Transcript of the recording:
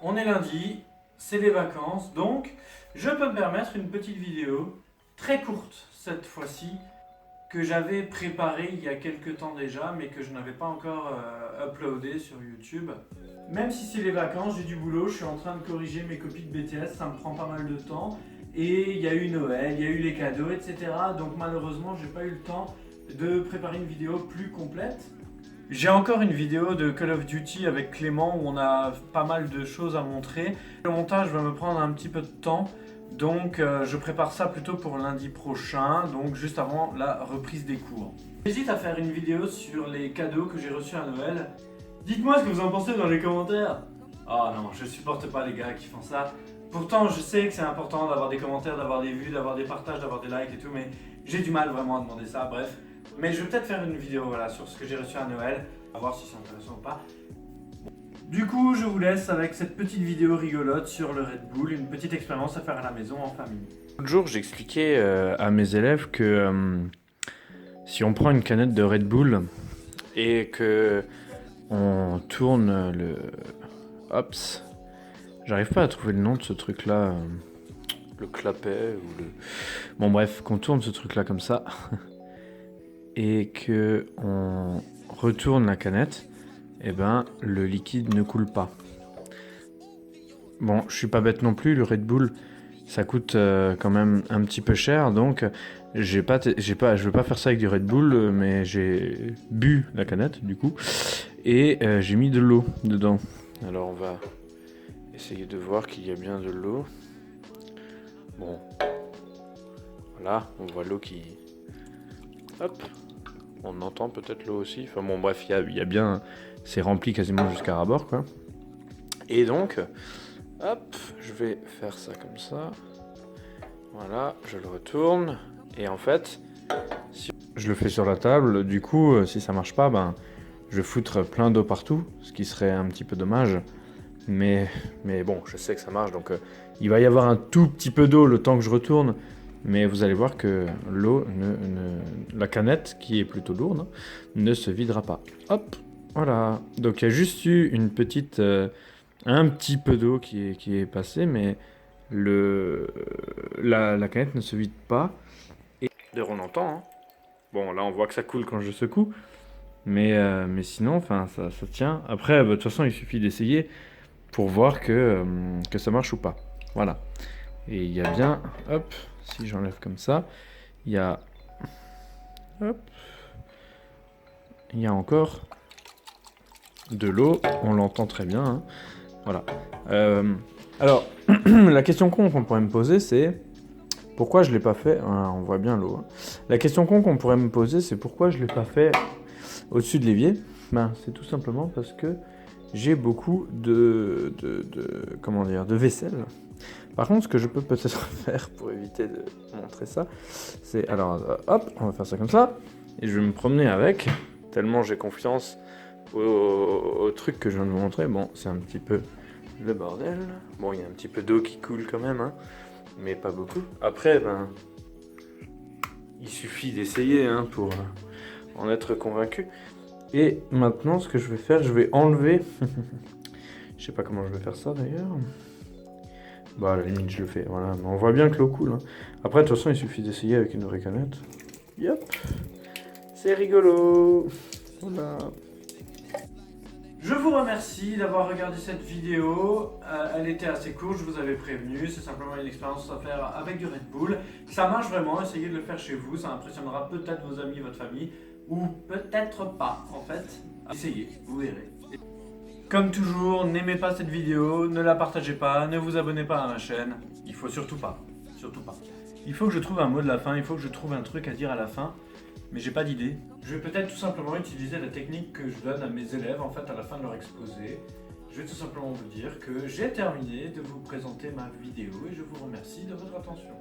On est lundi, c'est les vacances, donc je peux me permettre une petite vidéo, très courte cette fois-ci, que j'avais préparée il y a quelques temps déjà, mais que je n'avais pas encore uploadé sur YouTube. Même si c'est les vacances, j'ai du boulot, je suis en train de corriger mes copies de BTS, ça me prend pas mal de temps. Et il y a eu Noël, il y a eu les cadeaux, etc. Donc malheureusement, j'ai pas eu le temps de préparer une vidéo plus complète. J'ai encore une vidéo de Call of Duty avec Clément où on a pas mal de choses à montrer. Le montage va me prendre un petit peu de temps, donc je prépare ça plutôt pour lundi prochain, donc juste avant la reprise des cours. J'hésite à faire une vidéo sur les cadeaux que j'ai reçus à Noël. Dites-moi ce que vous en pensez dans les commentaires. Oh non, je supporte pas les gars qui font ça. Pourtant, je sais que c'est important d'avoir des commentaires, d'avoir des vues, d'avoir des partages, d'avoir des likes et tout, mais j'ai du mal vraiment à demander ça, bref. Mais je vais peut-être faire une vidéo voilà, sur ce que j'ai reçu à Noël, à voir si c'est intéressant ou pas. Du coup, je vous laisse avec cette petite vidéo rigolote sur le Red Bull, une petite expérience à faire à la maison en famille. L'autre jour, j'expliquais à mes élèves que si on prend une canette de Red Bull et que on tourne le... Hops, j'arrive pas à trouver le nom de ce truc-là, le clapet ou le... Bon bref, qu'on tourne ce truc-là comme ça et que on retourne la canette, et ben le liquide ne coule pas. Bon, je suis pas bête non plus, le Red Bull ça coûte quand même un petit peu cher, donc je veux pas faire ça avec du Red Bull, mais j'ai bu la canette du coup et j'ai mis de l'eau dedans. Alors on va essayer de voir qu'il y a bien de l'eau. Bon, voilà, on voit l'eau qui... Hop, on entend peut-être l'eau aussi. Enfin bon, bref, il y a bien... C'est rempli quasiment jusqu'à ras-bord, quoi. Et donc, hop, je vais faire ça comme ça. Voilà, je le retourne. Et en fait, si je le fais sur la table, du coup, si ça marche pas, ben, je vais foutre plein d'eau partout, ce qui serait un petit peu dommage. Mais bon, je sais que ça marche, donc il va y avoir un tout petit peu d'eau le temps que je retourne. Mais vous allez voir que l'eau, la canette, qui est plutôt lourde, hein, ne se videra pas. Hop, voilà. Donc il y a juste eu une petite, un petit peu d'eau qui est passée, mais la canette ne se vide pas. Et d'ailleurs on entend, hein. Bon là on voit que ça coule quand je secoue, mais sinon, enfin ça tient. Après, de toute façon il suffit d'essayer pour voir que ça marche ou pas. Voilà. Et il y a bien, hop, si j'enlève comme ça, il y a, hop, il y a encore de l'eau, on l'entend très bien, hein. Voilà. Alors, la question con qu'on pourrait me poser, c'est pourquoi je l'ai pas fait, on voit bien l'eau, hein. La question con qu'on pourrait me poser, c'est pourquoi je l'ai pas fait au-dessus de l'évier. Ben, c'est tout simplement parce que j'ai beaucoup comment dire, de vaisselle. Par contre, ce que je peux peut-être faire pour éviter de montrer ça, c'est... Alors, hop, on va faire ça comme ça. Et je vais me promener avec, tellement j'ai confiance au truc que je viens de vous montrer. Bon, c'est un petit peu le bordel. Bon, il y a un petit peu d'eau qui coule quand même, hein, mais pas beaucoup. Après, ben, il suffit d'essayer hein, pour en être convaincu. Et maintenant, ce que je vais faire, je vais enlever... je sais pas comment je vais faire ça d'ailleurs. Bah à la limite je le fais, voilà. Mais on voit bien que l'eau coule, hein. Après de toute façon il suffit d'essayer avec une vraie canette. Yep. C'est rigolo. Voilà. Je vous remercie d'avoir regardé cette vidéo, elle était assez courte, je vous avais prévenu, c'est simplement une expérience à faire avec du Red Bull. Ça marche vraiment, essayez de le faire chez vous, ça impressionnera peut-être vos amis, votre famille, ou peut-être pas en fait. Essayez, vous verrez. Comme toujours, n'aimez pas cette vidéo, ne la partagez pas, ne vous abonnez pas à ma chaîne, il faut surtout pas, surtout pas. Il faut que je trouve un mot de la fin, il faut que je trouve un truc à dire à la fin, mais j'ai pas d'idée. Je vais peut-être tout simplement utiliser la technique que je donne à mes élèves en fait à la fin de leur exposé. Je vais tout simplement vous dire que j'ai terminé de vous présenter ma vidéo et je vous remercie de votre attention.